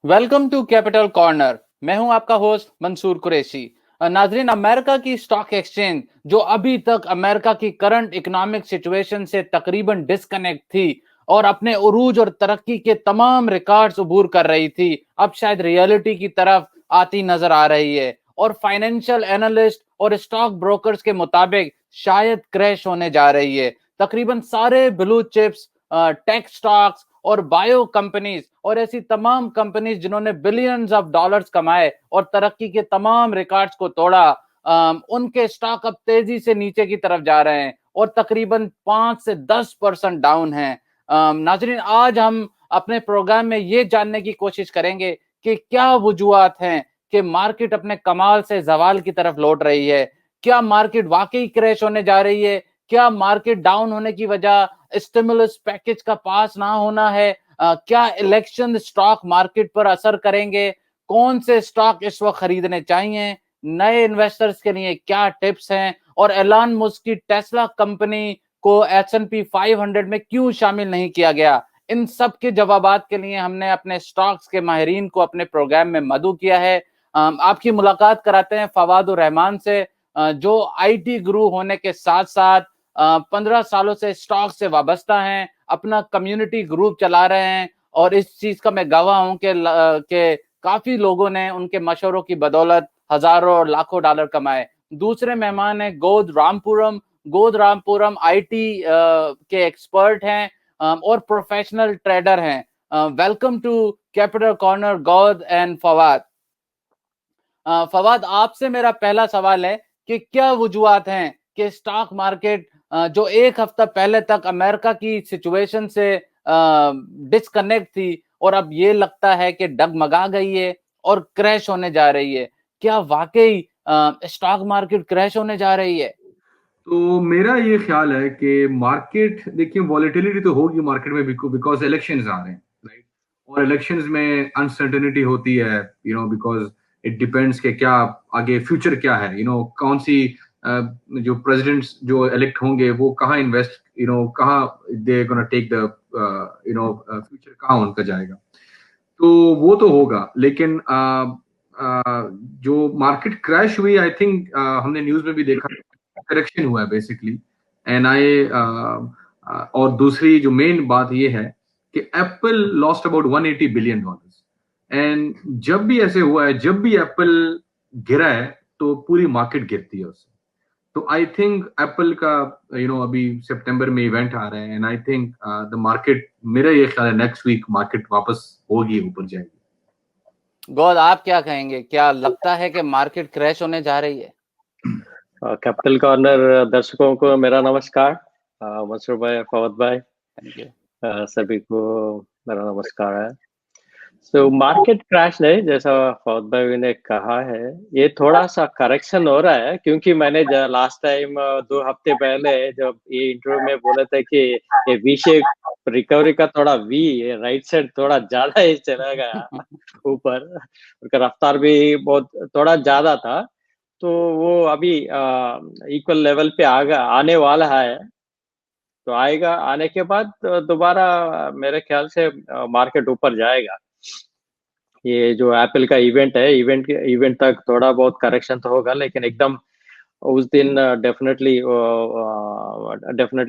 Welcome to capital corner. मैं हूं आपका होस्ट मंसूर कुरैशी। नाजरीन, अमेरिका की स्टॉक एक्सचेंज जो अभी तक अमेरिका की करंट इकोनॉमिक सिचुएशन से तकरीबन डिस्कनेक्ट थी और अपने उरूज और तरक्की के तमाम रिकॉर्ड्स उबूर कर रही थी, अब शायद रियलिटी की तरफ आती नजर आ रही है और फाइनेंशियल एनालिस्ट और स्टॉक ब्रोकर्स के मुताबिक शायद क्रैश होने जा रही है। तकरीबन सारे ब्लू चिप्स, टेक स्टॉक्स और बायो कंपनीज और ऐसी तमाम कंपनीज जिन्होंने बिलियंस ऑफ डॉलर्स कमाए और तरक्की के तमाम रिकॉर्ड्स को तोड़ा, उनके स्टॉक अब तेजी से नीचे की तरफ जा रहे हैं और तकरीबन 5 से 10% डाउन हैं। नाजरीन, आज हम अपने प्रोग्राम में ये जानने की कोशिश करेंगे कि क्या वजूहात हैं कि मार्केट अपने कमाल से जवाल की तरफ लौट रही है। क्या मार्केट वाकई क्रैश होने जा रही है? क्या मार्केट डाउन होने की वजह स्टिमुलस पैकेज का पास ना होना है? क्या इलेक्शन स्टॉक मार्केट पर असर करेंगे? कौन से स्टॉक इस वक्त खरीदने चाहिए? नए इन्वेस्टर्स के लिए क्या टिप्स हैं? और एलन मस्क की टेस्ला कंपनी को S&P 500 में क्यों शामिल नहीं किया गया? इन सब के जवाबात के लिए हमने अपने स्टॉक्स के माहिरीन को अपने प्रोग्राम में मदऊ किया है। आपकी मुलाकात कराते हैं फवादुर रहमान से, जो IT गुरु होने के साथ साथ 15 सालों से स्टॉक से वाबस्ता हैं, अपना कम्युनिटी ग्रुप चला रहे हैं और इस चीज का मैं गवाह हूं कि काफी लोगों ने उनके मशवरों की बदौलत हजारों और लाखों डॉलर कमाए। दूसरे मेहमान है गोद रामपुरम। गोद रामपुरम IT के एक्सपर्ट हैं और प्रोफेशनल ट्रेडर हैं। वेलकम टू कैपिटल कॉर्नर गोद एंड फवाद। फवाद, आपसे मेरा पहला सवाल है कि क्या वजूहात हैं कि स्टॉक मार्केट जो एक हफ्ता पहले तक अमेरिका की सिचुएशन से डिस्कनेक्ट थी और अब ये लगता है कि डगमगा गई है और क्रैश होने जा रही है, क्या वाकई स्टॉक मार्केट क्रैश होने जा रही है? तो मेरा ये ख्याल है कि मार्केट, देखिए, वॉलेटिलिटी तो होगी मार्केट में बिकॉज इलेक्शंस आ रहे हैं, राइट। और इलेक्शंस में अनसर्टेनिटी होती है, बिकॉज इट डिपेंड्स कि क्या आगे फ्यूचर क्या है, कौन सी जो प्रेसिडेंट्स जो इलेक्ट होंगे वो कहाँ इन्वेस्ट, कहाँ they gonna take the future, कहाँ उनका जाएगा। तो वो तो होगा, लेकिन जो मार्केट क्रैश हुई, आई थिंक हमने न्यूज में भी देखा, करेक्शन हुआ है बेसिकली। एनआईए और दूसरी जो मेन बात ये है कि Apple lost about 180 billion dollars. And जब भी ऐसे हुआ है, जब भी एप्पल गिरा है तो पूरी मार्केट गिरती है उससे। तो आई थिंक एप्पल का अभी सितंबर में इवेंट आ रहे हैं, and I think the market, मेरा ये ख्याल है नेक्स्ट वीक मार्केट वापस होगी, ऊपर जाएगी। गौद, आप क्या कहेंगे? क्या लगता है कि मार्केट क्रैश होने जा रही है? कैपिटल कॉर्नर दर्शकों को मेरा नमस्कार। मंसूर भाई, फवाद भाई, थैंक यू। सभी को मेरा नमस्कार है। सो मार्केट क्रैश नहीं, जैसा फवाद भाई ने कहा है, ये थोड़ा सा करेक्शन हो रहा है, क्योंकि मैंने लास्ट टाइम 2 हफ्ते पहले जब ये इंटरव्यू में बोले थे कि ये वी शेप रिकवरी का थोड़ा वी राइट साइड थोड़ा ज्यादा ही चला गया ऊपर, उसका रफ्तार भी बहुत थोड़ा ज्यादा था। तो वो अभी इक्वल लेवल पे आने वाला है। तो आएगा, आने के बाद दोबारा मेरे ख्याल से मार्केट ऊपर जाएगा। ये जो एप्पल का इवेंट है, इवेंट तक थोड़ा बहुत करेक्शन तो होगा, लेकिन एकदम उस दिन डेफिनेटली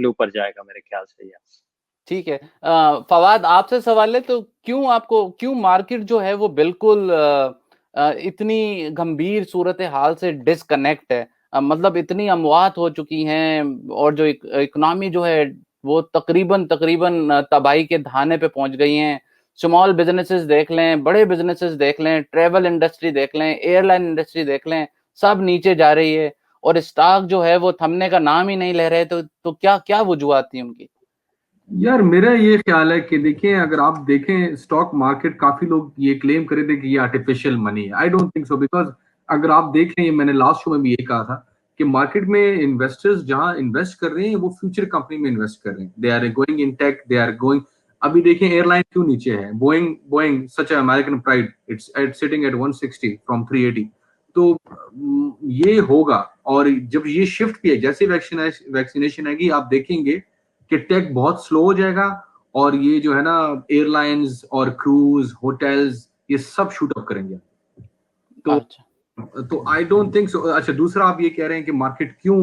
ऊपर जाएगा मेरे ख्याल से। ये ठीक है। फवाद, आपसे सवाल है तो क्यों मार्केट जो है वो बिल्कुल इतनी गंभीर सूरत हाल से डिस्कनेक्ट है? मतलब इतनी अमवात हो चुकी हैं और जो इकोनॉमी जो है वो तकरीबन तकरीबन तबाही के धाने पे पहुंच गई हैं। स्मॉल बिजनेसेस देख लें, बड़े बिजनेसेस देख लें, ट्रेवल इंडस्ट्री देख लें, एयरलाइन इंडस्ट्री देख लें, सब नीचे जा रही है और स्टॉक जो है वो थमने का नाम ही नहीं ले रहे। तो क्या क्या वजूहात थी उनकी? यार, मेरा ये ख्याल है कि देखिए, अगर आप देखें स्टॉक मार्केट, काफी लोग ये क्लेम कर रहे थे कि ये आर्टिफिशियल मनी है। I don't think so, because अगर आप देख लें, मैंने लास्ट शो में भी ये कहा था कि मार्केट में इन्वेस्टर्स जहां इन्वेस्ट कर रहे हैं वो फ्यूचर कंपनी में इन्वेस्ट कर रहे हैं। They are going in tech, they are going. अभी देखिए एयरलाइन क्यों नीचे है। Boeing Boeing such American pride, it's sitting at 160 from 380। तो ये होगा। और जब ये शिफ्ट किया, जैसे वैक्सीनेशन आएगी, आप देखेंगे कि टेक बहुत स्लो हो जाएगा। और ये जो है ना, एयरलाइंस और क्रूज, होटल्स, ये सब शूट अप करेंगे। तो अच्छा, तो आई डोंट थिंक सो। अच्छा, दूसरा आप ये कह रहे हैं कि मार्केट क्यों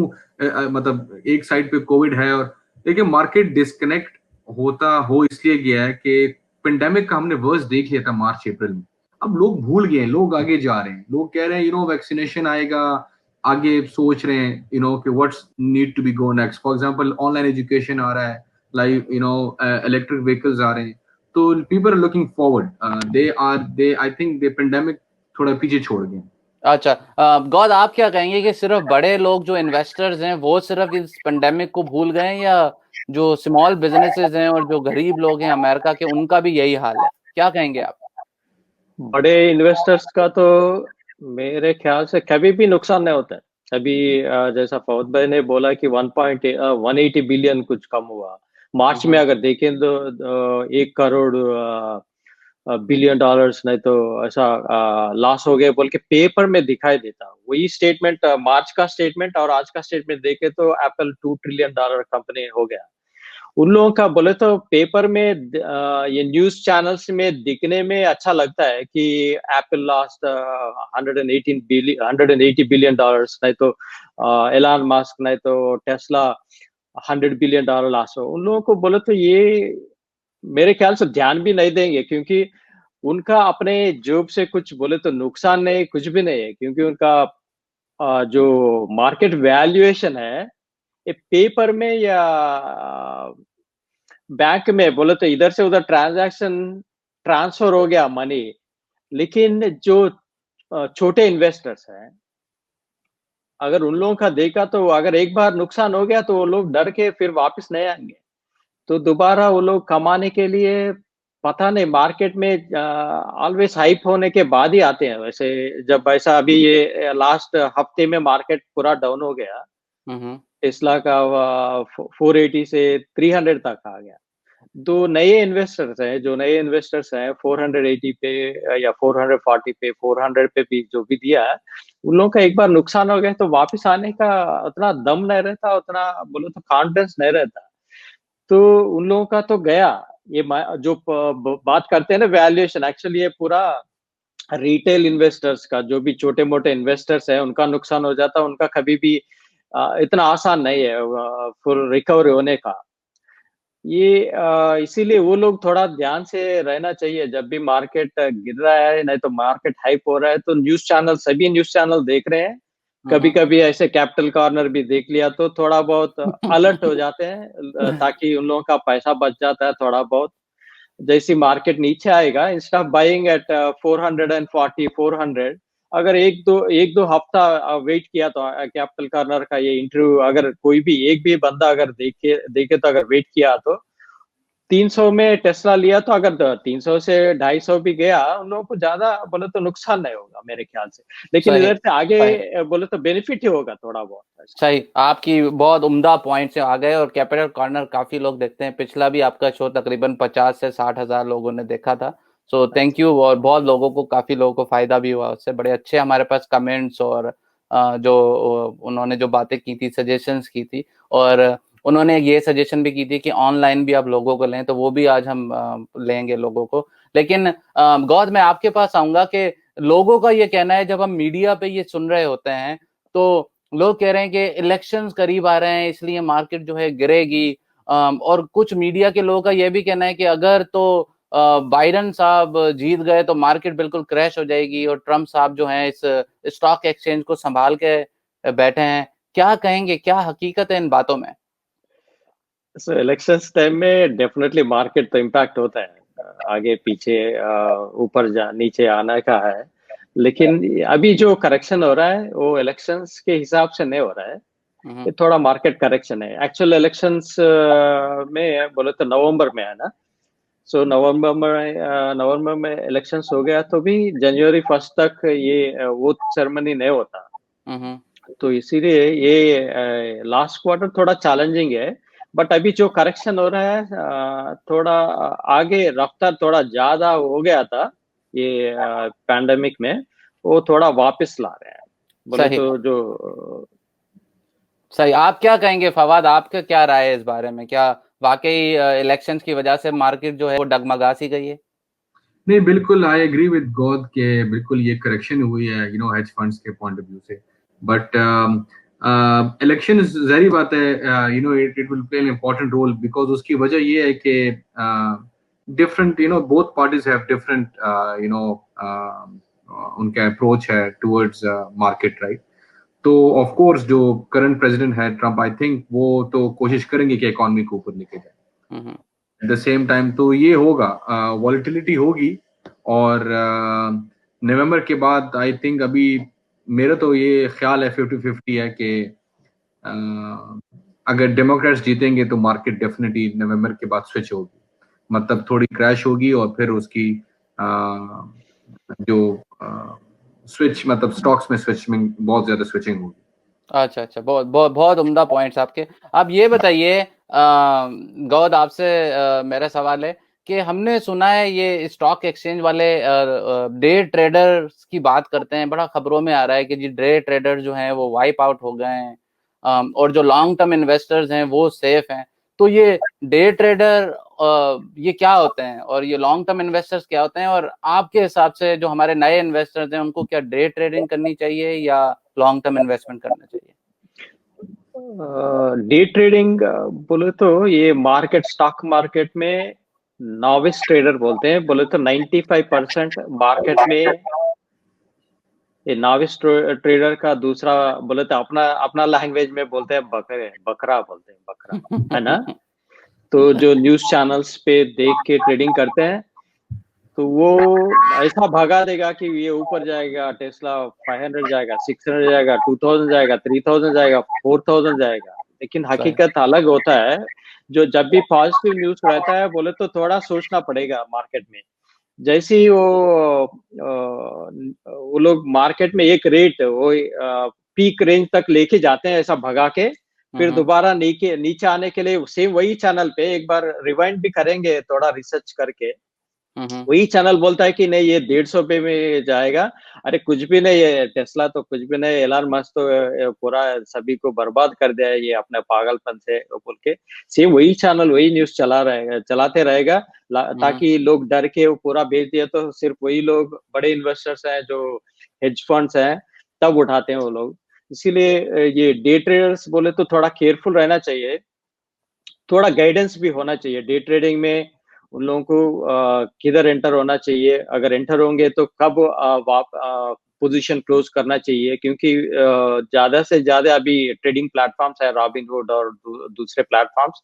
मतलब एक साइड पे कोविड है, और देखिए मार्केट डिस्कनेक्ट होता हो इसलिए गया है कि पेंडेमिक का हमने वर्स देख लिया था मार्च अप्रैल में। अब लोग भूल गए हैं, लोग आगे जा रहे हैं, लोग कह रहे हैं वैक्सीनेशन आएगा, आगे सोच रहे हैं कि what's need to be go next. For example online education आ रहा है, लाइक इलेक्ट्रिक व्हीकल्स आ रहे हैं, तो people are looking forward. They I think the pandemic थोड़ा पीछे छोड़ गए। अच्छा। गौद, आप क्या कहेंगे कि सिर्फ बड़े लोग जो इन्वेस्टर्स हैं वो सिर्फ इस पेंडेमिक को भूल गए हैं, या जो स्मॉल बिजनेसेस हैं और जो गरीब लोग हैं अमेरिका के, उनका भी यही हाल है? क्या कहेंगे आप? बड़े इन्वेस्टर्स का तो मेरे ख्याल से कभी भी नुकसान नहीं होता है। अभी जैसा फौद भाई ने बोला कि 180 बिलियन कुछ कम हुआ मार्च में, अगर देखें तो 1 करोड़ बिलियन डॉलर्स, नहीं तो ऐसा लॉस हो गए बोल के पेपर में दिखाई देता। वही स्टेटमेंट मार्च का स्टेटमेंट और आज का स्टेटमेंट देखे तो एप्पल $2 ट्रिलियन कंपनी हो गया। उन लोगों का बोले तो पेपर में ये न्यूज चैनल्स में दिखने में अच्छा लगता है कि एप्पल लॉस्ट 180 बिलियन डॉलर्स, नहीं तो एलन मस्क, नहीं तो टेस्ला $100 बिलियन लॉस हो। उन लोगों को बोले तो ये मेरे ख्याल से ध्यान भी नहीं देंगे, क्योंकि उनका अपने जॉब से कुछ बोले तो नुकसान नहीं, कुछ भी नहीं है, क्योंकि उनका जो मार्केट वैल्यूएशन है ये पेपर में या बैंक में बोले तो इधर से उधर ट्रांजैक्शन ट्रांसफर हो गया मनी। लेकिन जो छोटे इन्वेस्टर्स हैं, अगर उन लोगों का देखा तो अगर एक बार नुकसान हो गया तो वो लोग डर के फिर वापस नहीं आएंगे। तो दोबारा वो लोग कमाने के लिए पता नहीं, मार्केट में ऑलवेज हाइप होने के बाद ही आते हैं। वैसे जब ऐसा अभी ये लास्ट हफ्ते में मार्केट पूरा डाउन हो गया, हम्म। टेस्ला का 480 से 300 तक आ गया। दो नए इन्वेस्टर्स हैं, जो नए इन्वेस्टर्स हैं 480 पे या 440 पे 400 पे भी जो भी दिया है, उन लोगों का एक बार नुकसान हो गया तो वापस आने का उतना दम नहीं रहता, उतना बोलो तो कॉन्फिडेंस नहीं रहता। तो उन लोगों का तो गया। ये जो बात करते हैं ना वैल्यूएशन, एक्चुअली ये पूरा रिटेल इन्वेस्टर्स का, जो भी छोटे मोटे इन्वेस्टर्स हैं उनका नुकसान हो जाता, उनका कभी भी इतना आसान नहीं है फुल रिकवर होने का। ये इसीलिए वो लोग थोड़ा ध्यान से रहना चाहिए। जब भी मार्केट गिर रहा है, नहीं तो मार्केट हाइप हो रहा है, तो न्यूज चैनल, सभी न्यूज चैनल देख रहे हैं। कभी कभी ऐसे कैपिटल कॉर्नर भी देख लिया तो थोड़ा बहुत अलर्ट हो जाते हैं, ताकि उन लोगों का पैसा बच जाता है थोड़ा बहुत। जैसी मार्केट नीचे आएगा, इंस्टेड ऑफ बाइंग एट 440 400, अगर एक दो हफ्ता वेट किया तो कैपिटल कॉर्नर का ये इंटरव्यू अगर कोई भी एक भी बंदा अगर देखे देखे तो अगर वेट किया तो 300 में टेस्ला लिया, तो अगर 300 से 250 भी गया, उन लोगों को ज्यादा बोले तो नुकसान नहीं होगा मेरे ख्याल से। लेकिन सही, इधर से सही, आगे बोले तो बेनिफिट ही होगा थोड़ा बहुत ऐसा। सही। आपकी बहुत उम्दा पॉइंट से आ गए, और कैपिटल कॉर्नर काफी लोग देखते हैं। पिछला भी आपका शो तकरीबन 50 से 60 हजार लोगों ने देखा था। So thank you. और बहुत लोगों को, काफी लोगों को फायदा भी हुआ उससे। बड़े अच्छे हमारे पास कमेंट्स और जो उन्होंने जो बातें की थी, सजेशंस की थी, और उन्होंने ये सजेशन भी की थी कि ऑनलाइन भी आप लोगों को लें, तो वो भी आज हम लेंगे लोगों को। लेकिन गौद, मैं आपके पास आऊंगा कि लोगों का ये कहना है, जब हम मीडिया पे ये सुन रहे होते हैं तो लोग कह रहे हैं कि इलेक्शंस करीब आ रहे हैं इसलिए मार्केट जो है गिरेगी। और कुछ मीडिया के लोगों का यह भी कहना है कि अगर तो बाइडन साहब जीत गए तो मार्केट बिल्कुल क्रैश हो जाएगी, और ट्रम्प साहब जो हैं इस स्टॉक एक्सचेंज को संभाल के बैठे हैं। क्या कहेंगे, क्या हकीकत है इन बातों में? सो इलेक्शंस टाइम में डेफिनेटली मार्केट तो इम्पैक्ट होता है, आगे पीछे ऊपर जा नीचे आने का है। लेकिन अभी जो करेक्शन हो रहा है वो इलेक्शंस के हिसाब से नहीं हो रहा है, ये थोड़ा मार्केट करेक्शन है। एक्चुअल इलेक्शंस में बोले तो नवंबर में है ना। सो नवंबर में इलेक्शंस हो गया तो भी जनवरी 1 तक ये वोट सेरेमनी नहीं होता। हम्म। तो इसीलिए ये लास्ट क्वार्टर थोड़ा चैलेंजिंग है। बट अभी जो करेक्शन हो रहा है थोड़ा आगे रफ्तार थोड़ा ज्यादा हो गया था ये पैंडेमिक में, वो थोड़ा वापस ला रहे हैं बोले सही, तो जो। सही। आप क्या कहेंगे फवाद? आपका क्या राय है इस बारे में? क्या वाकई इलेक्शंस की वजह से मार्केट जो है वो डगमगा सी गई है? नहीं, बिल्कुल आई एग्री विद गॉड के बिल्कुल ये करेक्शन हुई है हेज फंड्स के पॉइंट ऑफ व्यू से, बट इलेक्शन जाहिर बात है it will play an important role, because उसकी वजह ये है कि different both parties have different उनका अप्रोच है टुवर्ड्स मार्केट, राइट। तो ऑफ कोर्स जो करंट प्रेसिडेंट है ट्रम्प, आई थिंक वो तो कोशिश करेंगे कि इकोनॉमी को ऊपर लेके जाए। एट द सेम टाइम तो ये होगा, वॉलेटिलिटी होगी, और नवंबर के बाद आई थिंक, अभी मेरा तो ये ख्याल है 50-50 है कि अगर डेमोक्रेट्स जीतेंगे तो मार्केट डेफिनेटली नवंबर के बाद स्विच होगी, मतलब थोड़ी क्रैश होगी, और फिर उसकी जो स्विच मतलब स्टॉक्स में स्विचिंग, बहुत ज्यादा स्विचिंग होगी। अच्छा अच्छा, बहुत बहुत बहुत उम्दा पॉइंट्स आपके। आप ये बताइए गौद, आपसे मेरा सवाल है कि हमने सुना है ये स्टॉक एक्सचेंज वाले डे ट्रेडर्स की बात करते हैं, बड़ा खबरों में आ रहा है कि जी डे ट्रेडर जो हैं वो वाइप आउट हो गए हैं, और जो लॉन्ग टर्म इन्वेस्टर्स हैं वो सेफ हैं। तो ये डे ट्रेडर ये क्या होते हैं, और ये लॉन्ग टर्म इन्वेस्टर्स क्या होते हैं, और आपके हिसाब से जो हमारे नए इन्वेस्टर्स हैं उनको क्या डे ट्रेडिंग करनी चाहिए या लॉन्ग टर्म इन्वेस्टमेंट करना चाहिए? डे ट्रेडिंग बोले तो ये मार्केट, स्टॉक मार्केट में नॉविस ट्रेडर बोलते हैं। बोले तो 95% मार्केट में ये नॉविस ट्रेडर का दूसरा बोले तो अपना अपना लैंग्वेज में बोलते हैं बकरा बोलते हैं, बकरा, है ना। तो जो न्यूज चैनल्स पे देख के ट्रेडिंग करते हैं, तो वो ऐसा भगा देगा कि ये ऊपर जाएगा, टेस्ला 500 जाएगा, 600 जाएगा, 2000 जाएगा, 3000 जाएगा, 4000 जाएगा। लेकिन हकीकत अलग होता है। जो जब भी पॉजिटिव न्यूज रहता है बोले तो थोड़ा सोचना पड़ेगा मार्केट में। जैसे ही वो लोग मार्केट में एक रेट वो पीक रेंज तक लेके जाते हैं ऐसा भगा के, फिर दोबारा नीचे आने के लिए सेम वही चैनल पे एक बार रिवाइंड भी करेंगे थोड़ा रिसर्च करके, वही चैनल बोलता है कि नहीं ये 150 पे में जाएगा। अरे कुछ भी नहीं है, टेस्ला तो कुछ भी नहीं, एलन मस्क तो पूरा सभी को बर्बाद कर दिया है ये अपने पागलपन से बोल के सेम वही चैनल वही न्यूज चलाते रहेगा, ताकि लोग डर के वो पूरा बेच दिया तो सिर्फ वही लोग बड़े इन्वेस्टर्स हैं जो हेज फंड्स हैं तब उठाते हैं वो लोग। इसीलिए ये डे ट्रेडर्स बोले तो थोड़ा केयरफुल रहना चाहिए, थोड़ा गाइडेंस भी होना चाहिए डे ट्रेडिंग में। उन लोगों को किधर एंटर होना चाहिए, अगर एंटर होंगे तो कब पोजीशन क्लोज करना चाहिए, क्योंकि ज्यादा से ज्यादा अभी ट्रेडिंग प्लेटफॉर्म्स है रॉबिनहुड और दूसरे प्लेटफॉर्म्स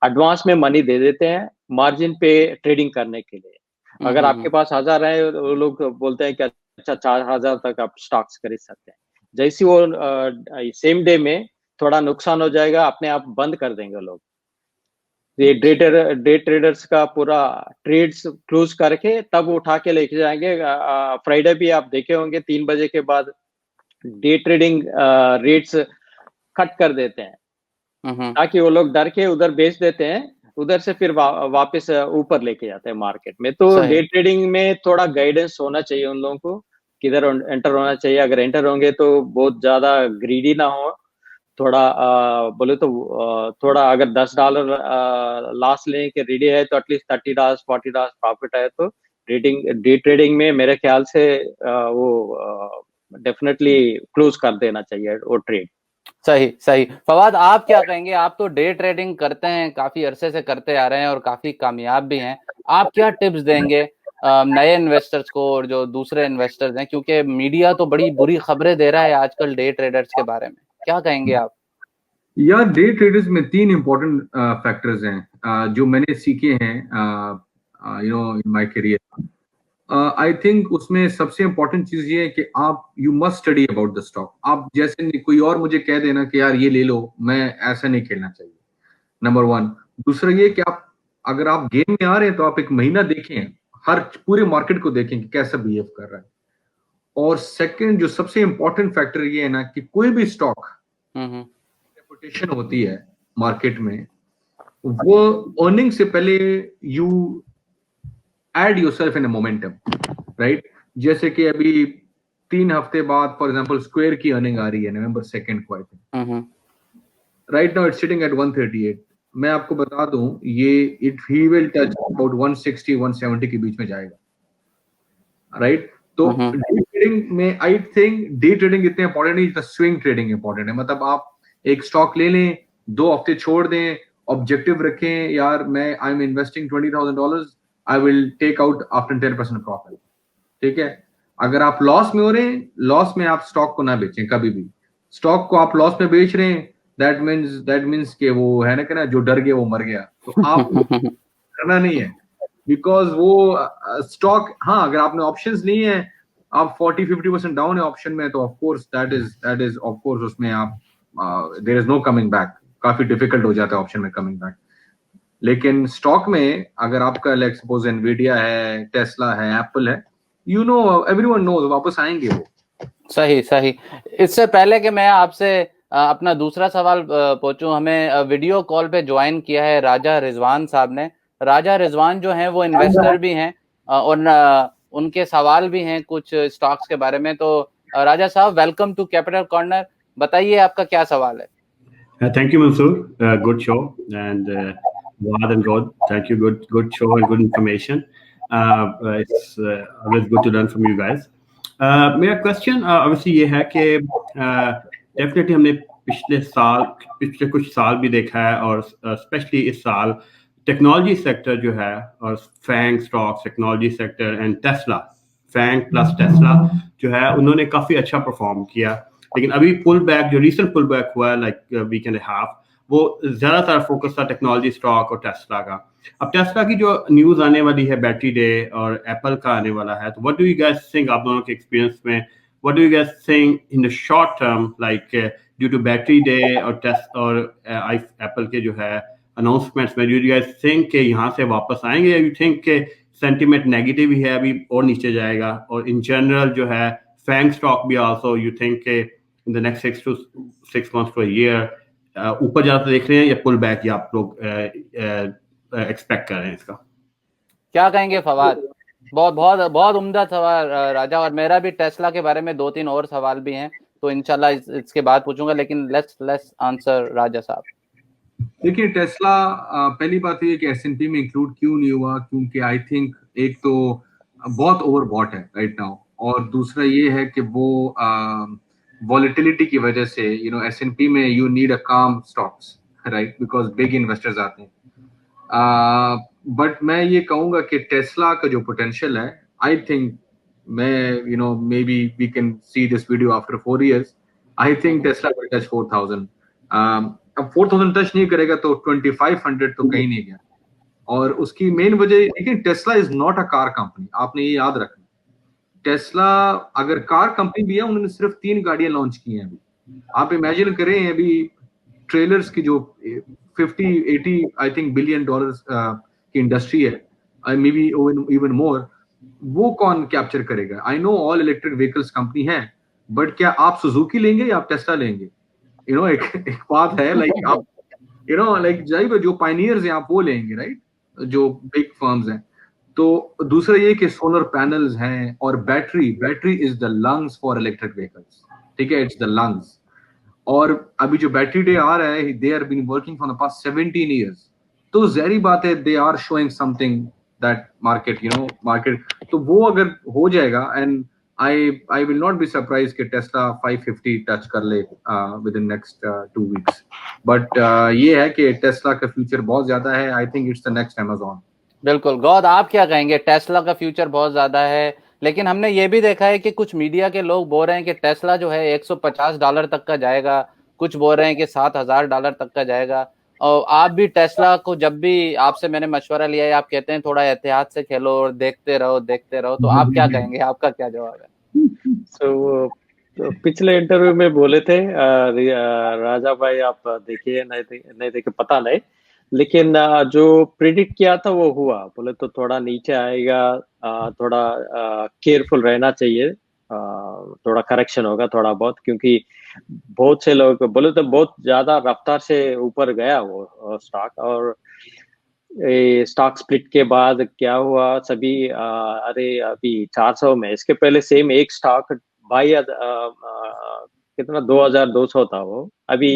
एडवांस में मनी दे देते हैं मार्जिन पे ट्रेडिंग करने के लिए। अगर आपके पास 1000 है वो लोग बोलते हैं कि अच्छा 4000 तक आप स्टॉक्स खरीद सकते हैं। जैसे वो सेम डे में थोड़ा नुकसान हो जाएगा अपने आप बंद कर देंगे लोग। ये डे ट्रेडर्स का पूरा ट्रेड्स क्लोज करके तब उठा के लेके जाएंगे। फ्राइडे भी आप देखे होंगे 3 बजे के बाद डे ट्रेडिंग रेट्स कट कर देते हैं, ताकि वो लोग डर के उधर बेच देते हैं, उधर से फिर वापस ऊपर लेके जाते हैं मार्केट में। तो डे ट्रेडिंग में थोड़ा गाइडेंस होना चाहिए उन लोगों को, किधर एंटर होना चाहिए। अगर एंटर होंगे तो बहुत ज्यादा ग्रीडी ना हो, थोड़ा बोले तो थोड़ा अगर $10 लॉस लेने के रेडी है तो एटलीस्ट $30 $40 प्रॉफिट है तो डे ट्रेडिंग में मेरे ख्याल से वो डेफिनेटली क्लोज कर देना चाहिए वो ट्रेड। सही सही। फवाद, आप क्या कहेंगे? आप तो डे ट्रेडिंग करते हैं, काफी अरसे से करते आ रहे हैं और काफी कामयाब भी हैं। आप क्या टिप्स देंगे नए इन्वेस्टर्स को और जो दूसरे इन्वेस्टर्स हैं, क्योंकि मीडिया तो बड़ी बुरी खबरें दे रहा है आजकल डे ट्रेडर्स के बारे में, क्या कहेंगे आप? यार डे ट्रेडर्स में 3 इंपॉर्टेंट फैक्टर्स हैं जो मैंने सीखे हैं in my career. I think उसमें सबसे इंपॉर्टेंट चीज ये है कि आप you must study about the stock. आप जैसे कोई और मुझे कह देना कि यार ये ले लो, मैं ऐसा नहीं खेलना चाहिए, नंबर 1। दूसरा ये कि आप अगर आप गेम में आ रहे हैं तो आप एक महीना देखें, हर पूरे मार्केट को देखें कि कैसा बिहेव कर रहा है। और सेकंड जो सबसे इंपॉर्टेंट फैक्टर ये है ना कि कोई भी स्टॉक रेपुटेशन होती है मार्केट में, वो अर्निंग से पहले you add yourself in a momentum, right. जैसे कि अभी 3 हफ्ते बाद फॉर एग्जांपल स्क्वायर की अर्निंग आ रही है नवंबर 2 को, I think right now it's sitting at 138। मैं आपको बता दूं ये ही विल टच अबाउट 160 170 के बीच में जाएगा। राइट? तो डे ट्रेडिंग में आई थिंक डे ट्रेडिंग इतने इंपॉर्टेंट नहीं, स्विंग ट्रेडिंग इंपॉर्टेंट है। मतलब आप एक स्टॉक ले लें, 2 हफ्ते छोड़ दें, ऑब्जेक्टिव रखें, यार मैं I am investing $20,000, I will take out after 10% profit. ठीक है, अगर आप लॉस में हो रहे हैं, लॉस में आप स्टॉक को ना बेचें कभी भी। स्टॉक को आप लॉस में बेच रहे हैं, दैट मीन्स कि वो है ना, कि ना जो डर गया वो मर गया। तो आप करना नहीं है, बिकॉज वो स्टॉक, हाँ अगर आपने ऑप्शंस लिए हैं, आप 40-50% डाउन है ऑप्शन में, तो of course that is of course उसमें आप there is no coming back, काफी डिफिकल्ट हो जाता है ऑप्शन में कमिंग बैक। लेकिन स्टॉक में अगर आपका लाइक सपोज एनवीडिया है, टेस्ला है, एप्पल है, यू नो एवरीवन नोज वापस आएंगे वो। सही सही। इससे पहले कि मैं आपसे अपना दूसरा सवाल पूछूं, हमें वीडियो कॉल पे ज्वाइन किया है राजा रिजवान साहब ने। राजा रिजवान जो हैं वो इन्वेस्टर भी हैं और उनके सवाल भी हैं कुछ स्टॉक्स के बारे में। तो राजा साहब, वेलकम टू कैपिटल कॉर्नर। बताइए आपका क्या सवाल है। Thank you, Mansoor. Good show, and Wad and God, thank you. Good show and good information. It's always good to learn from you guys. मेरा क्वेश्चन obviously ये है कि डेफिनेटली हमने पिछले कुछ साल भी देखा है, और स्पेशली इस साल टेक्नोलॉजी सेक्टर जो है, और FANG stocks, technology sector and Tesla, FANG plus Tesla जो है, उन्होंने काफ़ी अच्छा परफॉर्म किया। लेकिन अभी पुल बैक, जो रिसेंट पुल बैक हुआ है लाइक वीक एंड हाफ, वो ज़्यादातर फोकस था टेक्नोलॉजी स्टॉक और टेस्ला का। अब टेस्ला की जो न्यूज़ आने वाली है, बैटरी डे, और एप्पल का आने वाला है, तो what do you guys think, आप दोनों के एक्सपीरियंस में, what do you guys think in the short term, like due to battery day और एप्पल के जो है अनाउंसमेंट्स में, डू यू गाइस थिंक कि यहाँ से वापस आएंगे, या यू थिंक के सेंटिमेंट नेगेटिव ही है, अभी और नीचे जाएगा? और इन जनरल जो है फैंग स्टॉक भी आल्सो, यू थिंक के in the next 6 months to a year ऊपर जाते देख रहे हैं, या पुल बैक, या आप लोग एक्सपेक्ट कर रहे हैं इसका? क्या कहेंगे फवाद? बहुत बहुत बहुत उम्दा सवाल राजा, और मेरा भी टेस्ला के बारे में 2-3 और सवाल भी हैं, तो इंशाल्लाह इसके बाद पूछूंगा, लेकिन लेट्स आंसर राजा साहब। देखिए टेस्ला, पहली बात ये कि एसएनपी में इंक्लूड क्यों नहीं हुआ, क्योंकि आई थिंक एक तो बहुत ओवरबॉट है राइट नाउ, और दूसरा ये है कि वो वॉलेटिलिटी की वजह से, यू नो एसएनपी में यू नीड अ काम stocks right, because big investors आते हैं। बट मैं ये कहूंगा कि टेस्ला का जो पोटेंशियल है, आई थिंक, मैं you know maybe we can see this video after 4 years, I think Tesla will touch 4,000। अब 4,000 टच नहीं करेगा तो 2,500 तो कहीं नहीं गया। और उसकी मेन वजह, लेकिन Tesla is not a car company, आपने ये याद रखना। टेस्ला अगर कार कंपनी भी है, उन्होंने सिर्फ 3 गाड़ियां लॉन्च की हैं अभी। आप इमेजिन करें, अभी ट्रेलर्स की जो 50-80 आई थिंक बिलियन डॉलर्स की इंडस्ट्री है, मे बी इवन मोर, वो कौन कैप्चर करेगा? I know all electric vehicles company है, बट क्या आप सुजुकी लेंगे या आप टेस्ला लेंगे? यू नो एक बात है, लाइक आप यू नो लाइक जाइए, जो पायनियर्स हैं आप वो लेंगे राइट, जो बिग फर्म्स हैं। तो दूसरा ये कि सोलर पैनल्स हैं, और battery is the lungs for electric vehicles. ठीक है, इट्स द लंग्स। और अभी जो बैटरी डे आ रहा है, they are been working for the past 17 years, तो जहरी बात है they are showing something that market, you know market, तो वो अगर हो जाएगा, and I will not be surprised कि टेस्ला 550 टच कर ले within next 2 weeks। But ये है कि टेस्ला का फ्यूचर बहुत ज्यादा है, I think it's the next Amazon। बिल्कुल गौद, आप क्या कहेंगे? टेस्ला का फ्यूचर बहुत ज्यादा है, लेकिन हमने ये भी देखा है कि कुछ मीडिया के लोग बोल रहे हैं कि टेस्ला जो है $150 तक का जाएगा, कुछ बोल रहे हैं कि $7,000 तक का जाएगा। और आप भी टेस्ला को, जब भी आपसे मैंने मशवरा लिया है, आप कहते हैं थोड़ा एहतियात से खेलो और देखते रहो, तो आप क्या कहेंगे? आपका क्या जवाब है? तो पिछले इंटरव्यू में बोले थे राजा भाई, आप देखिए नहीं देखे पता नहीं, लेकिन जो प्रिडिक्ट किया था वो हुआ। बोले तो थोड़ा नीचे आएगा, थोड़ा केयरफुल रहना चाहिए, थोड़ा करेक्शन होगा थोड़ा बहुत, क्योंकि बहुत से लोग बोले तो बहुत ज्यादा रफ्तार से ऊपर गया वो स्टॉक। और स्टॉक स्प्लिट के बाद क्या हुआ, सभी अरे अभी 400 में, इसके पहले सेम एक स्टॉक भाई कितना 2,200 था वो, अभी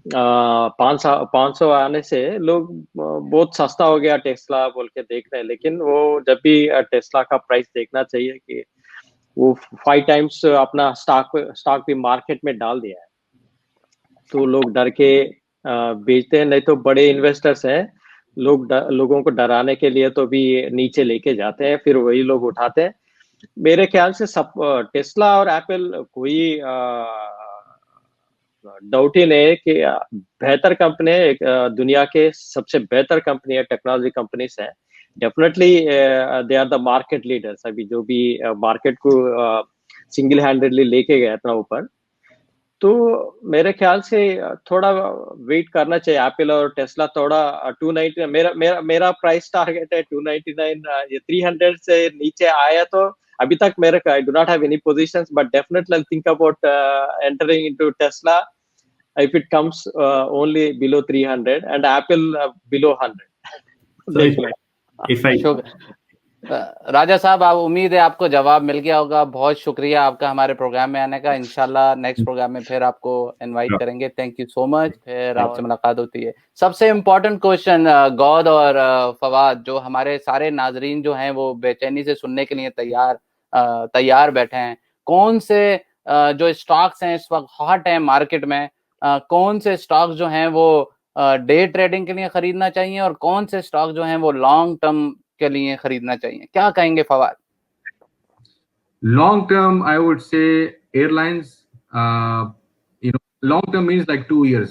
500 आने से लोग बहुत सस्ता हो गया टेस्ला बोल के देख रहे हैं, लेकिन वो जब भी टेस्ला का प्राइस देखना चाहिए कि वो 5 टाइम्स अपना स्टॉक भी मार्केट में डाल दिया है, तो लोग डर के बेचते हैं। नहीं तो बड़े इन्वेस्टर्स हैं, लोगों को डराने के लिए तो भी नीचे लेके जाते हैं, फिर वही लोग उठाते हैं। मेरे ख्याल से सब टेस्ला और एप्पल कोई डाउट ही नहीं है कि बेहतर कंपनी है, दुनिया के सबसे बेहतर कंपनी है, टेक्नोलॉजी कंपनीज है। Definitely they are the market leaders. अभी जो भी मार्केट को सिंगल हैंडेडली लेके गया इतना ऊपर, तो मेरे ख्याल से थोड़ा वेट करना चाहिए। एप्पल और टेस्ला थोड़ा 290, मेरा प्राइस टारगेट है 299। ये 300 से नीचे आया तो अभी तक मेरे I do not have any positions, but definitely I think about entering into Tesla if it comes only below 300 and Apple below 100. So if I राजा साहब, आप उम्मीद है आपको जवाब मिल गया होगा। बहुत शुक्रिया आपका हमारे प्रोग्राम में आने का। इंशाल्लाह नेक्स्ट प्रोग्राम में फिर आपको इनवाइट करेंगे। Thank you so much. फिर आपसे मुलाकात होती है। सबसे इम्पोर्टेंट क्वेश्चन गौद और फवाद, जो हमारे सारे नाजरीन जो हैं वो बेचैनी से सुनने के लिए तैयार बैठे हैं, कौन से जो स्टॉक्स हैं इस वक्त हॉट है मार्केट में, कौन से स्टॉक्स जो हैं वो डे ट्रेडिंग के लिए खरीदना चाहिए और कौन से स्टॉक जो हैं वो लॉन्ग टर्म के लिए खरीदना चाहिए, क्या कहेंगे Fawad? Long term I would say airlines, long term means like 2 years,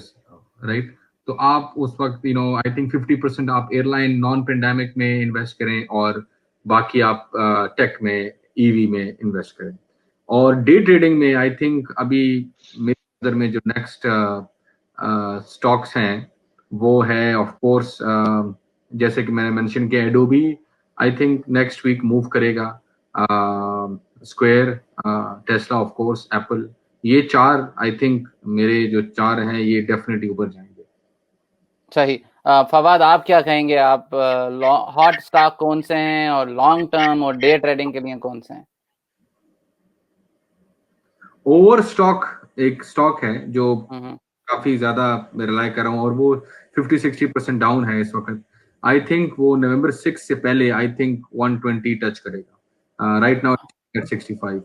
right? तो आप उस वक्त आई थिंक 50% आप एयरलाइन नॉन पेंडेमिक में इन्वेस्ट करें और बाकी आप टेक में, ईवी में इन्वेस्ट करें। और डे ट्रेडिंग में आई थिंक अभी मेरे नजर में जो नेक्स्ट स्टॉक्स हैं वो है ऑफ कोर्स, जैसे कि मैंने मेंशन किया, Adobe I think next week move करेगा, Square, Tesla of course, Apple. ये 4 आई थिंक मेरे जो 4 हैं ये डेफिनेटली ऊपर जाएंगे। सही। फवाद, आप क्या कहेंगे? आप हॉट स्टॉक कौन से हैं और लॉन्ग टर्म और डे ट्रेडिंग के लिए कौन से हैं? ओवर स्टॉक एक स्टॉक है जो काफी ज्यादा मैं रिलाई कर रहा हूँ और वो 50-60% डाउन है इस वक्त। आई थिंक वो नवंबर 6 से पहले आई थिंक 120 टच करेगा। Right now at 65।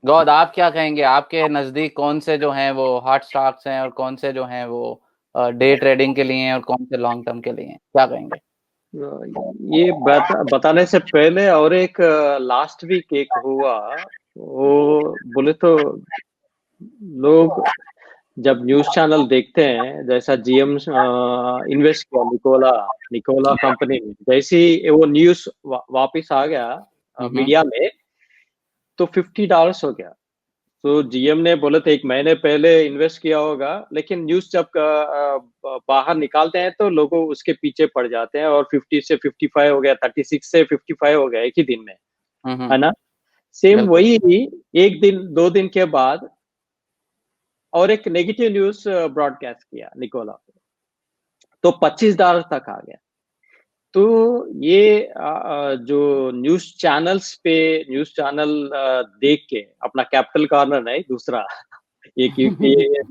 गौद, आप क्या कहेंगे? आपके नजदीक कौन से जो हैं वो हॉट स्टॉक्स हैं और कौन से जो हैं वो डे ट्रेडिंग के लिए और कौन से लॉन्ग टर्म के लिए हैं, क्या कहेंगे? ये बताने से पहले और एक लास्ट वीक एक हुआ, वो बोले तो लोग जब न्यूज चैनल देखते हैं, जैसा जीएम इन्वेस्ट किया निकोला कंपनी में, जैसे ही वो न्यूज वापस आ गया मीडिया में तो $50 हो गया। तो जीएम ने बोले थे 1 महीने पहले इन्वेस्ट किया होगा, लेकिन न्यूज जब बाहर निकालते हैं तो लोग उसके पीछे पड़ जाते हैं और 50 से 55 हो गया, 36 से 55 हो गया एक ही दिन में, है ना? सेम वही 1 दिन 2 दिन के बाद और एक नेगेटिव न्यूज ब्रॉडकास्ट किया निकोला पे, तो $25 तक आ गया। तो ये जो न्यूज चैनल देख के अपना कैपिटल कॉर्नर नहीं, दूसरा ये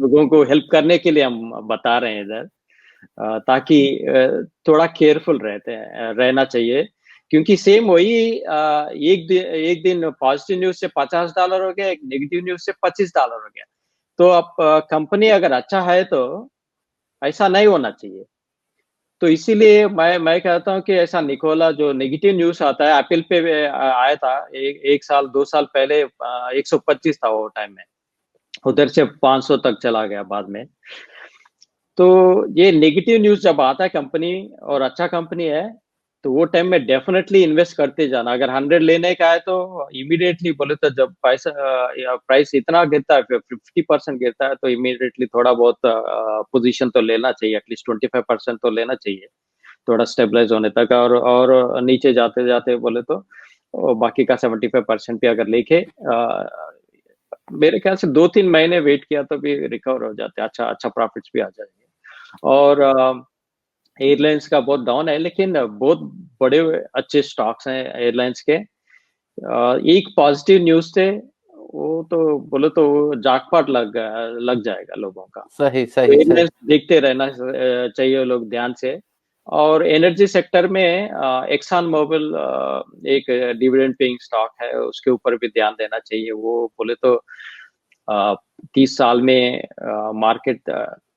लोगों को हेल्प करने के लिए हम बता रहे हैं इधर, ताकि थोड़ा केयरफुल रहना चाहिए। क्योंकि सेम वही एक दिन पॉजिटिव न्यूज से $50 हो गया, एक नेगेटिव न्यूज से $25 हो गया। तो अब कंपनी अगर अच्छा है तो ऐसा नहीं होना चाहिए। तो इसीलिए मैं कहता हूँ कि ऐसा निकोला जो नेगेटिव न्यूज आता है, एप्पल पे आया था 1 साल 2 साल पहले, 125 था वो टाइम में, उधर से 500 तक चला गया बाद में। तो ये नेगेटिव न्यूज जब आता है कंपनी और अच्छा कंपनी है तो वो टाइम में डेफिनेटली इन्वेस्ट करते जाना। अगर 100 लेने का है तो इमीडिएटली बोले तो जब प्राइस इतना गिरता है, 50% गिरता है, तो इमीडिएटली थोड़ा बहुत पोजीशन तो लेना चाहिए, एटलीस्ट 25% तो लेना चाहिए थोड़ा स्टेबलाइज होने तक। और नीचे जाते जाते बोले तो बाकी का 75% भी अगर लेके मेरे ख्याल से 2-3 महीने वेट किया तो भी रिकवर हो जाते, अच्छा प्रॉफिट्स भी आ जाएंगे। और एयरलाइंस का बहुत डाउन है, लेकिन बहुत बड़े अच्छे स्टॉक्स हैं एयरलाइंस के। एक पॉजिटिव न्यूज थे, वो तो बोले तो जैकपॉट लग जाएगा लोगों का। सही सही सही। वेरिएंस देखते रहना चाहिए लोग ध्यान से। और एनर्जी सेक्टर में एक्सान मोबिल एक डिविडेंड पेइंग स्टॉक है, उसके ऊपर भी ध्यान देना चाहिए। वो बोले तो 30 साल में मार्केट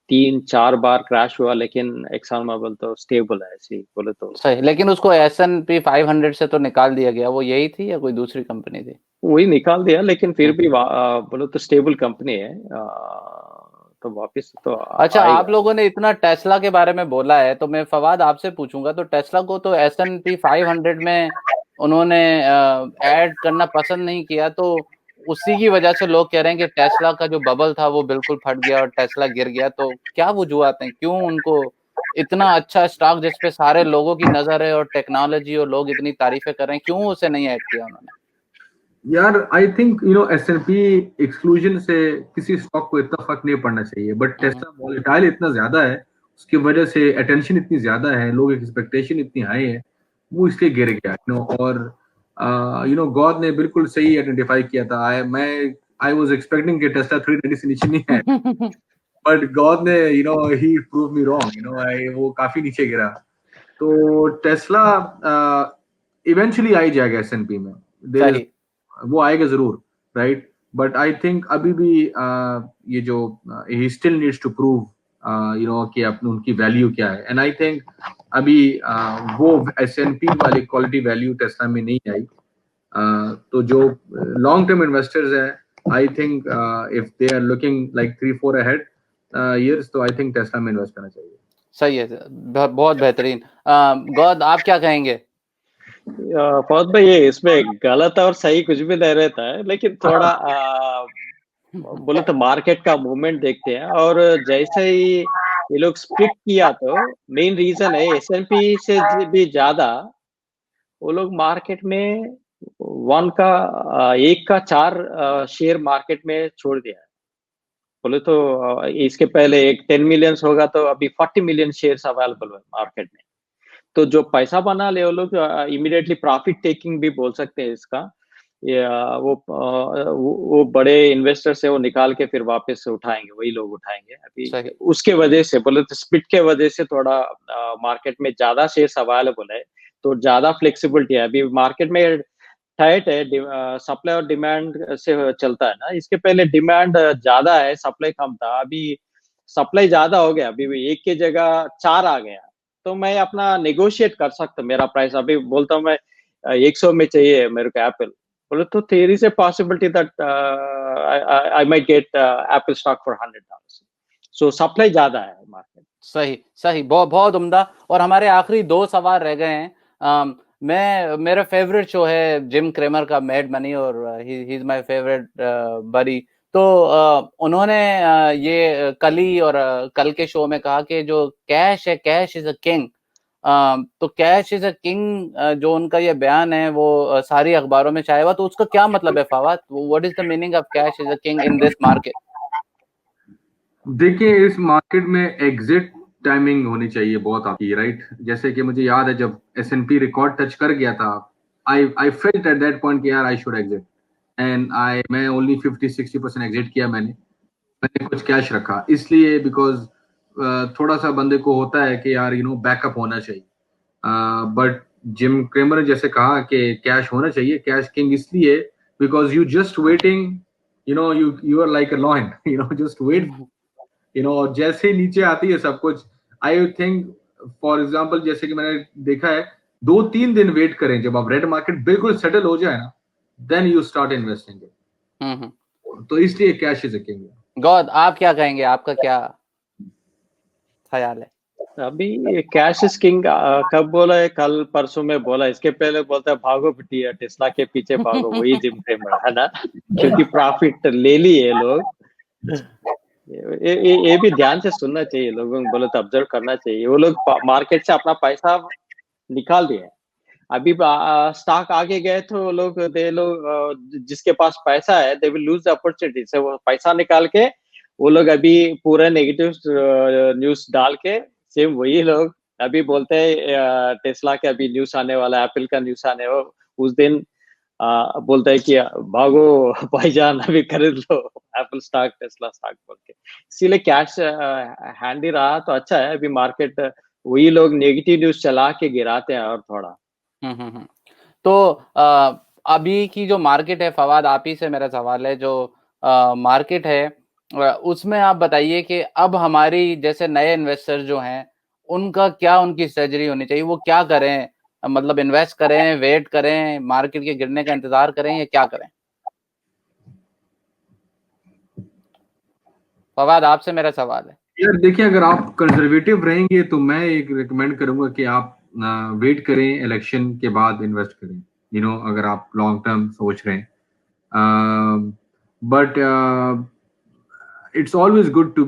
3-4 बार क्रैश हुआ, लेकिन एक्सान मोबिल तो स्टेबल है ऐसी बोले तो। सही, लेकिन उसको S&P 500 से तो निकाल दिया गया, वो यही थी या कोई दूसरी कंपनी थी? वही निकाल दिया, लेकिन फिर भी बोले तो स्टेबल कंपनी है, तो वापस तो अच्छा, आएगा। आप लोगों ने इतना टेस्ला के बारे में बोला है, तो मैं फवाद आपसे पूछूंगा, तो टेस्ला को तो S&P 500 में उन्होंने ऐड करना पसंद नहीं किया, तो उसी की वजह से लोग कह रहे हैं कि टेस्ला का जो बबल था वो बिल्कुल फट गया और टेस्ला गिर गया। तो क्या वजूहत हैं, क्यों उनको इतना अच्छा स्टॉक जिसपे सारे लोगों की नजर है और टेक्नोलॉजी और लोग इतनी तारीफें कर रहे हैं, क्यों उसे नहीं ऐड किया उन्होंने? यार आई थिंक S&P एक्सक्लूजन से किसी स्टॉक को इतना फर्क नहीं पड़ना चाहिए, बट टेस्ला वॉलेटाइल इतना ज्यादा है, उसकी वजह से अटेंशन इतनी ज्यादा है, लोग एक्सपेक्टेशन इतनी हाई है, वो इसलिए गिर गया। और गॉड ने बिल्कुल सही आइडेंटिफाई किया था। आई वाज एक्सपेक्टिंग कि टेस्ला 390 से नीचे नहीं है, बट गॉड ने ही प्रूव मी रॉन्ग। वो काफी नीचे गिरा। तो टेस्ला इवेंचुअली आ ही जाएगा S&P में, सही। वो आएगा जरूर, राइट। बट आई थिंक अभी भी ये जो he still needs to prove कि अपनी उनकी वैल्यू क्या है। एंड आई थिंक अभी वो S&P वाली क्वालिटी वैल्यू टेस्ला में नहीं आई। तो जो लॉन्ग टर्म इन्वेस्टर्स है, I think if they are looking like 3-4 ahead years, तो आई थिंक टेस्ला में इन्वेस्ट करना चाहिए। सही है, बहुत बेहतरीन। गौद, आप क्या कहेंगे? फौज भाई, ये इसमें गलत और सही कुछ भी नहीं रहता है, लेकिन थोड़ा बोले तो मार्केट का मूवमेंट देखते हैं। और जैसे ही ये लोग स्प्लिट किया, तो मेन रीजन है S&P से भी ज्यादा वो लोग मार्केट में एक का 4 शेयर मार्केट में छोड़ दिया है। बोले तो इसके पहले एक 10 मिलियन होगा, तो अभी 40 मिलियन शेयर्स अवेलेबल है मार्केट में। तो जो पैसा बना ले वो लोग इमीडिएटली प्रॉफिट टेकिंग भी बोल सकते हैं इसका। या वो बड़े इन्वेस्टर्स है, वो निकाल के फिर वापस से उठाएंगे, वही लोग उठाएंगे अभी। सही। उसके वजह से बोले तो स्प्लिट के वजह से थोड़ा मार्केट में ज्यादा शेयर्स अवेलेबल है, तो ज्यादा फ्लेक्सिबिलिटी है। अभी मार्केट में टाइट है, सप्लाई और डिमांड से चलता है ना। इसके पहले डिमांड ज्यादा है, सप्लाई कम था। अभी सप्लाई ज्यादा हो गया, अभी भी एक की जगह 4 आ गया, तो मैं अपना नेगोशिएट कर सकता हूँ। मेरा प्राइस अभी बोलता हूँ मैं 100 में चाहिए मेरे को एप्पल, बोले तो there is a possibility that I might get Apple stock for $100। So supply ज्यादा है मार्केट। सही सही, बहुत बहुत उम्दा। और हमारे आखिरी 2 सवाल रह गए हैं। मेरा फेवरेट शो है जिम क्रेमर का मैड मनी, और ही इज माय फेवरेट बडी। तो उन्होंने ये कल और कल के शो में कहा कि जो कैश है, कैश इज अ किंग। तो कैश इज अ किंग, जो उनका ये बयान है वो सारी अखबारों में छाया हुआ, तो उसका क्या मतलब है Fawad? What is the meaning of cash is a king in this market? देखिए, इस मार्केट में एग्जिट टाइमिंग होनी चाहिए बहुत आपकी, राइट। जैसे कि मुझे याद है जब S&P रिकॉर्ड टच कर गया था, I felt at that point कि यार आई शुड एग्जिट, एंड मैं ओनली 50-60% एग्जिट किया। मैंने कुछ कैश रखा इसलिए, बिकॉज थोड़ा सा बंदे को होता है कि यार बैकअप होना चाहिए। बट जिम क्रेमर ने जैसे कहा कि कैश होना चाहिए, कैश किंग इसलिए because you just waiting, you are like a lion, just wait, और जैसे ही नीचे आती है सब कुछ। आई थिंक फॉर एग्जाम्पल, जैसे कि मैंने देखा है, 2-3 दिन वेट करें, जब आप रेड मार्केट बिल्कुल सेटल हो जाए ना, देन यू स्टार्ट इन्वेस्टिंग। तो इसलिए कैश इज अ किंग। गौद, आप क्या कहेंगे? आपका क्या ख्याल है? अभी कैश इज किंग कब बोला है? कल परसों में बोला। इसके पहले बोलता है भागो बिटिया, टेस्ला के पीछे भागो, वही जिम क्रेमर है ना, क्योंकि प्रॉफिट ले लिए लोग। ये भी ध्यान से सुनना चाहिए लोगों को, बोले तो ऑब्जर्व करना चाहिए। वो लोग मार्केट से अपना पैसा निकाल दिए। अभी स्टॉक आगे गए तो लोग जिसके पास पैसा है, they will lose the opportunity से। वो पैसा निकाल के वो लोग अभी पूरा नेगेटिव न्यूज डाल के, सेम वही लोग अभी बोलते हैं टेस्ला के अभी न्यूज आने वाला, एप्पल का न्यूज आने वाला, उस दिन बोलता है कि भागो भाईजान अभी खरीद लो एप्पल स्टॉक टेस्ला स्टॉक बोल के। इसीलिए कैश हैंडी रहा तो अच्छा है। अभी मार्केट वही लोग नेगेटिव न्यूज चला के गिराते हैं और थोड़ा। हम्म। तो अभी की जो मार्केट है, फवाद आप ही से मेरा सवाल है, जो मार्केट है उसमें आप बताइए कि अब हमारी जैसे नए इन्वेस्टर जो हैं उनका क्या, उनकी सर्जरी होनी चाहिए, वो क्या करें? मतलब इन्वेस्ट करें, वेट करें, मार्केट के गिरने का इंतजार करें, या क्या करें? फवाद आपसे मेरा सवाल है। यार देखिए, अगर आप कंजर्वेटिव रहेंगे तो मैं एक रिकमेंड करूंगा कि आप वेट करें, इलेक्शन के बाद इन्वेस्ट करें, अगर आप लॉन्ग टर्म सोच रहे हैं। But it's always good to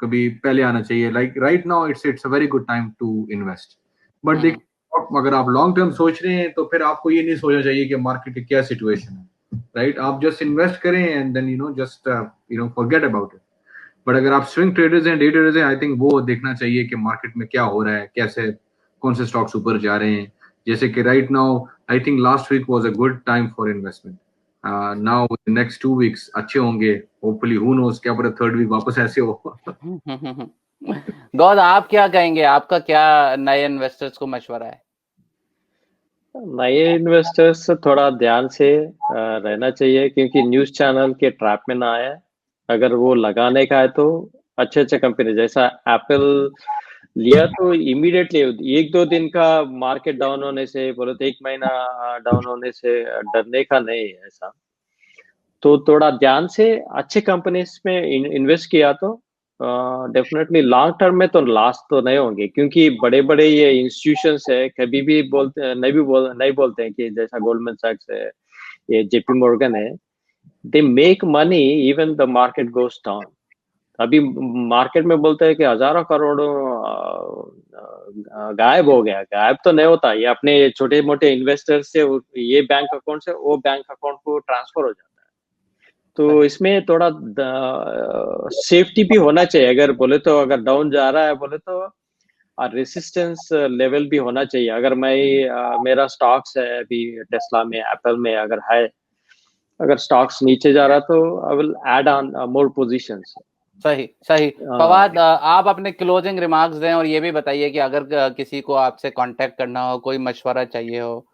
कभी पहले आना चाहिए। Like right now it's a very good time to invest. But देखिए, अगर आप लॉन्ग टर्म सोच रहे हैं तो फिर आपको ये नहीं सोचना चाहिए कि मार्केट की क्या सिचुएशन है, राइट? आप जस्ट इन्वेस्ट करें and then just forget about it. But अगर आप स्विंग ट्रेडर्स हैं, डे ट्रेडर्स हैं, आई थिंक वो देखना चाहिए कि मार्केट में क्या हो रहा है, कैसे कौन से स्टॉक्स ऊपर जा रहे हैं। जैसे कि right now I think last week was a good time for investment. Now next 2 weeks अच्छे होंगे, होपफुली, हु नोस, क्या पता थर्ड वीक वापस ऐसे हो। गौद आप क्या कहेंगे, आपका क्या नए इन्वेस्टर्स को मशवरा है? नए इन्वेस्टर्स थोड़ा ध्यान से रहना चाहिए, क्योंकि न्यूज चैनल के ट्रैप में ना आए। अगर वो लगाने का है तो अच्छे अच्छे कंपनी जैसा एप्पल लिया तो इमीडिएटली 1-2 दिन का मार्केट डाउन होने से, बोले तो 1 महीना डाउन होने से डरने का नहीं है ऐसा। तो थोड़ा ध्यान से अच्छे कंपनीज में इन्वेस्ट किया तो डेफिनेटली लॉन्ग टर्म में तो लॉस तो नहीं होंगे, क्योंकि बड़े बड़े ये इंस्टीट्यूशंस है, कभी भी बोलते नहीं बोलते हैं कि जैसा गोल्डमैन सैक्स है, ये जेपी मॉर्गन है, they make money even the market goes down. अभी मार्केट में बोलते हैं कि हजारों करोड़ों गायब हो गया। गायब तो नहीं होता, ये अपने छोटे मोटे इन्वेस्टर से ये बैंक अकाउंट से वो बैंक अकाउंट को ट्रांसफर हो जाता है। तो इसमें थोड़ा सेफ्टी भी होना चाहिए। अगर बोले तो अगर डाउन जा रहा है बोले तो रेसिस्टेंस लेवल भी होना चाहिए। अगर मेरा स्टॉक्स है अभी टेस्ला में, एप्पल में अगर है, अगर स्टॉक्स नीचे जा रहा तो I will add on more positions. सही सही। फवाद आप अपने क्लोजिंग रिमार्क्स दें और ये भी बताइए कि अगर किसी को आपसे कांटेक्ट करना हो, कोई मशवरा चाहिए हो,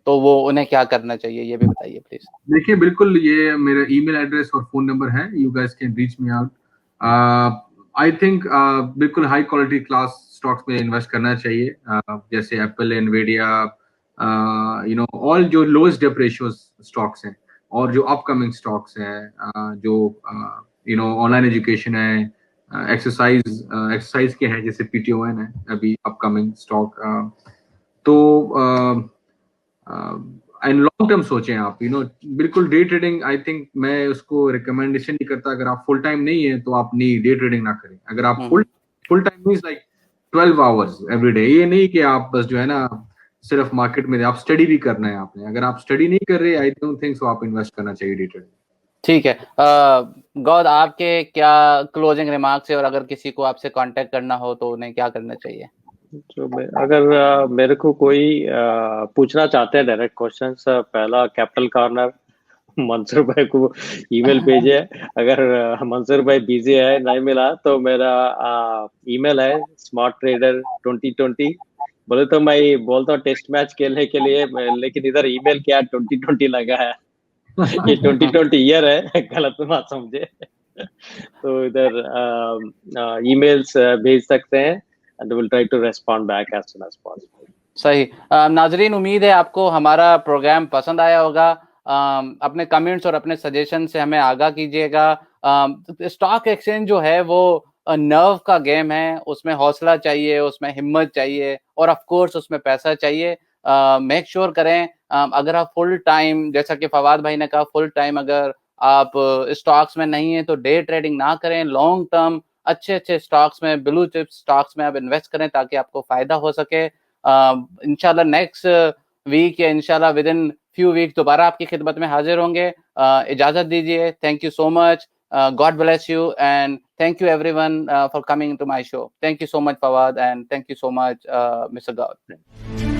तो वो उन्हें क्या करना चाहिए, ये भी बताइए प्लीज। देखिए, बिल्कुल, ये मेरा ईमेल एड्रेस और फोन नंबर है, you guys can reach me out. I think बिल्कुल हाई क्वालिटी क्लास स्टॉक्स में इन्वेस्ट करना चाहिए, जैसे एप्पल, एनवीडिया, ऑल जो लोएस्ट डिप रेशियोज स्टॉक्स हैं, और जो अपकमिंग स्टॉक्स हैं, जो ऑनलाइन एजुकेशन है, एक्सरसाइज के हैं, जैसे पीटीओएन है अभी अपकमिंग स्टॉक। तो एंड लॉन्ग टर्म सोचें आप, बिल्कुल डे ट्रेडिंग, आई थिंक मैं उसको रिकमेंडेशन नहीं करता। अगर आप फुल टाइम नहीं है तो आप नहीं, डे ट्रेडिंग ना करें। अगर आप full time means like 12 hours every day, ये नहीं कि आप बस जो है ना सिर्फ मार्केट में, आप स्टडी भी करना है आपने। अगर आप स्टडी नहीं कर रहे, आई डोंट थिंक सो आप इन्वेस्ट करना चाहिए डे ट्रेडिंग। ठीक है। गौद आपके क्या क्लोजिंग रिमार्क्स है, और अगर किसी को आपसे कांटेक्ट करना हो तो उन्हें क्या करना चाहिए? अगर मेरे को कोई पूछना चाहते हैं डायरेक्ट क्वेश्चंस, पहला कैपिटल कॉर्नर मंसूर भाई को ईमेल भेजे। अगर मंसूर भाई बिजी है, नहीं मिला, तो मेरा ईमेल है smarttrader2020। बोले तो मैं बोलता हूँ टेस्ट मैच खेलने के लिए, लेकिन इधर ईमेल क्या 2020 लगा है। ये 2020 ईयर है, गलत मत समझे। तो इधर ईमेल्स भेज सकते हैं and we'll try to respond back as soon as possible. सही। नाजरीन, उम्मीद है आपको हमारा प्रोग्राम पसंद आया होगा। अपने कमेंट्स और अपने सजेशन से हमें आगाह कीजिएगा। स्टॉक एक्सचेंज जो है वो नर्व का गेम है, उसमें हौसला चाहिए, उसमें हिम्मत चाहिए, और ऑफ कोर्स उसमें पैसा चाहिए। मेक श्योर करें, अगर आप फुल टाइम, जैसा कि फवाद भाई ने कहा, फुल टाइम अगर आप स्टॉक्स में नहीं है तो डे ट्रेडिंग ना करें। लॉन्ग टर्म अच्छे अच्छे स्टॉक्स में, ब्लू चिप स्टॉक्स में आप इन्वेस्ट करें ताकि आपको फायदा हो सके। इंशाल्लाह नेक्स्ट वीक या इंशाल्लाह विद इन फ्यू वीक दोबारा आपकी खिदमत में हाजिर होंगे। इजाजत दीजिए। Thank you so much. God bless you, and thank you everyone for coming to my show. Thank you so much, Fawad, and thank you so much, Mr. Gaud.